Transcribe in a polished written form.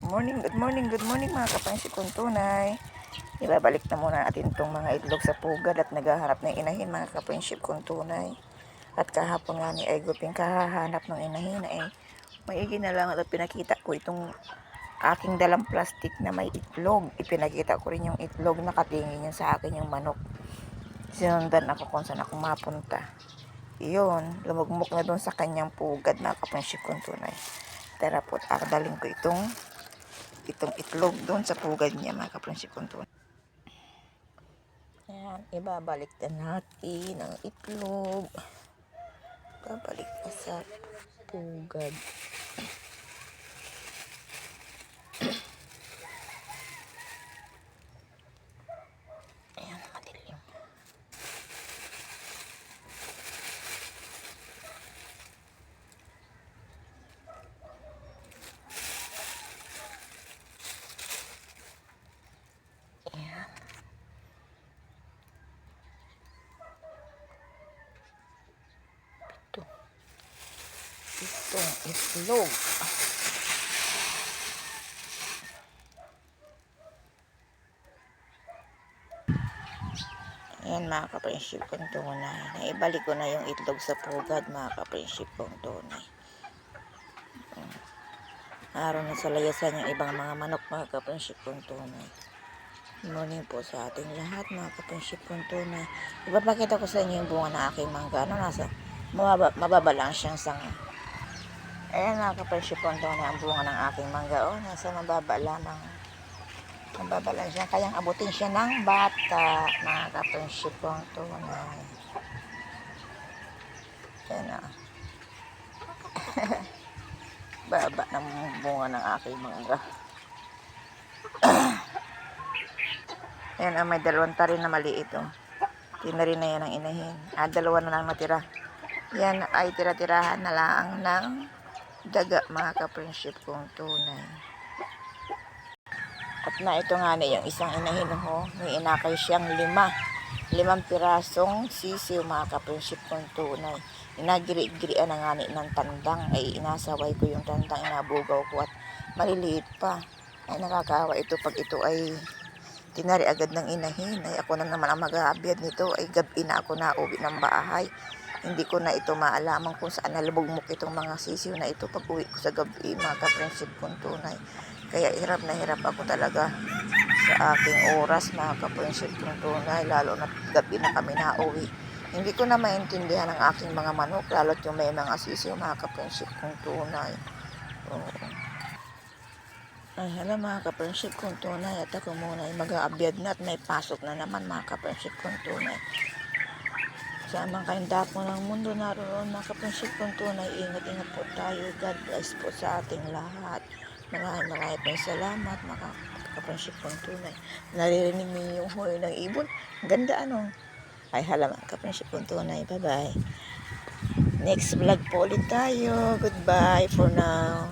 Good morning mga kapansi kong tunay. Ibabalik na muna natin itong mga itlog sa pugad at naghahanap ng inahin mga kapanship kong tunay. At kahapon nga ni ay guping kahahanap ng inahin ay maigi na lang at pinakita ko itong aking dalang plastic na may itlog. Ipinakita ko rin yung itlog, nakatingin yun sa akin yung manok. Sinundan ako kung saan ako mapunta. Iyon, lumugmok na doon sa kanyang pugad mga kapanship kong tunay. Tara po, akdaling ko itong itlog doon sa pugad niya mga kaprinsip kong tunay. Ayan, ibabalik na natin ang itlog. Babalik na sa pugad. Ayan, madilim. Ayan. Itong itlog. Ayan mga kaprinsip kong tunay. Naibalik ko na yung itlog sa pugad mga kaprinsip kong tunay. Araw na sa layasan yung ibang mga manok mga kaprinsip kong tunay. Good morning po sa ating lahat mga kaprinsip kong tunay. Ipapakita ko sa inyo yung bunga ng aking mangga. Nasa mababa lang siyang sanga. Ayan mga kaprinsip kong tunay ang bunga ng aking mangga. Nasa mababa lang siya. Kayang abutin siya ng bata mga kaprinsip kong tunay. Ayan na. Baba ng bunga ng aking mangga. Ayan, may dalawang tarin na maliit. Tinari na yan ang inahin. Dalawa na lang natira. Yan ay tira-tirahan na lang ng daga mga kaprinsip kong tunay. At na ito nga na yung isang inahin may inakay siyang 5 pirasong sisiw mga kaprinsip kong tunay. Inagiri-girian na nga ng tandang ay inasaway ko yung tandang, inabugaw ko at maliliit pa. Ay nakakawa ito pag ito ay tinari agad ng inahin. Ay ako na naman ang mag-aabyad nito. Ay gabi na ako nauwi ng bahay. Hindi ko na ito maalaman kung saan nalubugmok itong mga sisiw na ito pag uwi ko sa gabi mga kaprinsip kong tunay. Kaya hirap na hirap ako talaga sa aking oras mga kaprinsip kong tunay. Lalo na gabi na kami nauwi. Hindi ko na maintindihan ang aking mga manok. Lalo't yung may mga sisiw mga kaprinsip kong tunay. Ay, hala mga kaprinsip kong tunay. At ako muna ay mag-aabyad na at may pasok na naman mga kaprinsip kong tunay. Saan man kayong dako ng mundo naroon mga kaprinsip kong tunay. Ingat-ingat po tayo. God bless po sa ating lahat. Maraming pong salamat mga kaprinsip kong tunay. Naririnig niyo yung hoy ng ibon. Ganda Ay, hala mga kaprinsip kong tunay. Bye-bye. Next vlog po ulit tayo. Goodbye for now.